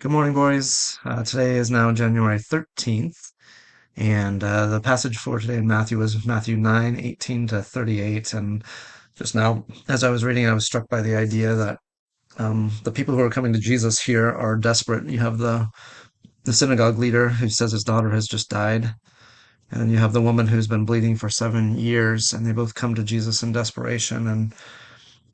Good morning, boys. Today is now January 13th, and the passage for today in Matthew is Matthew 9:18 to 38. And just now, as I was reading, I was struck by the idea that the people who are coming to Jesus here are desperate. You have the synagogue leader who says his daughter has just died, and then you have the woman who's been bleeding for 7 years, and they both come to Jesus in desperation. And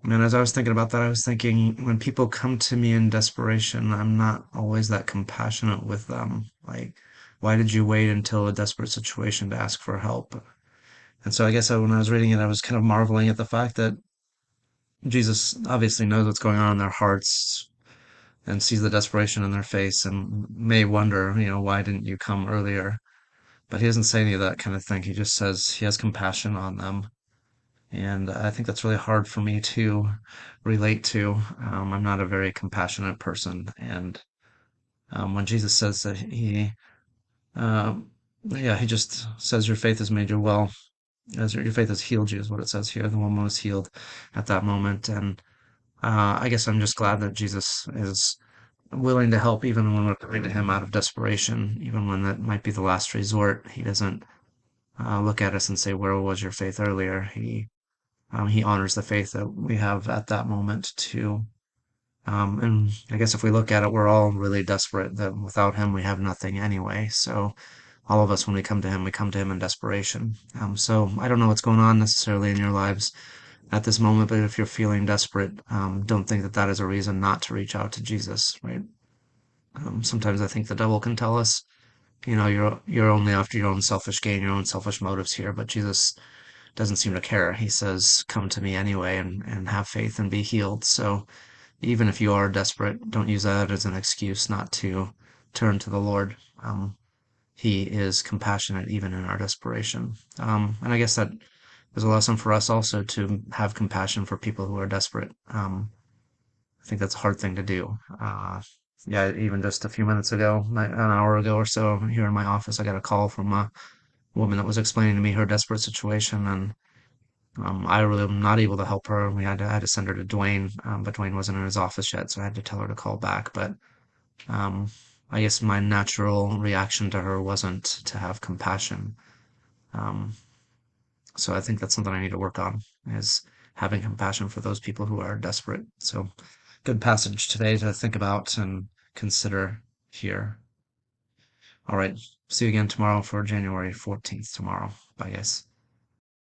as I was thinking about that, I was thinking when people come to me in desperation, I'm not always that compassionate with them. Like, why did you wait until a desperate situation to ask for help? And so I guess when I was reading it, I was kind of marveling at the fact that Jesus obviously knows what's going on in their hearts and sees the desperation in their face and may wonder, why didn't you come earlier? But he doesn't say any of that kind of thing. He just says he has compassion on them. And I think that's really hard for me to relate to. I'm not a very compassionate person. And when Jesus says that um, yeah, he just says, Your faith has made you well, as your faith has healed you, is what it says here. The woman was healed at that moment. And I guess I'm just glad that Jesus is willing to help even when we're coming to him out of desperation, even when that might be the last resort. He doesn't look at us and say, Where was your faith earlier? He honors the faith that we have at that moment too. And I guess if we look at it, we're all really desperate that without him, we have nothing anyway. So all of us, when we come to him in desperation. So I don't know what's going on necessarily in your lives at this moment, but if you're feeling desperate, don't think that that is a reason not to reach out to Jesus, right? Sometimes I think the devil can tell us, you're only after your own selfish gain, your own selfish motives here, but Jesus doesn't seem to care. He says, Come to me anyway and have faith and be healed. So even if you are desperate, don't use that as an excuse not to turn to the Lord. He is compassionate even in our desperation. And I guess that is a lesson for us also to have compassion for people who are desperate. I think that's a hard thing to do. Yeah, even just a few minutes ago, an hour ago or so, here in my office, I got a call from a woman that was explaining to me her desperate situation, and I really am not able to help her. I had to send her to Dwayne, but Dwayne wasn't in his office yet, so I had to tell her to call back. But um, I guess my natural reaction to her wasn't to have compassion. Um, so I think that's something I need to work on is having compassion for those people who are desperate. So good passage today to think about and consider here. All right. See you again tomorrow for January 14th tomorrow. Bye, guys.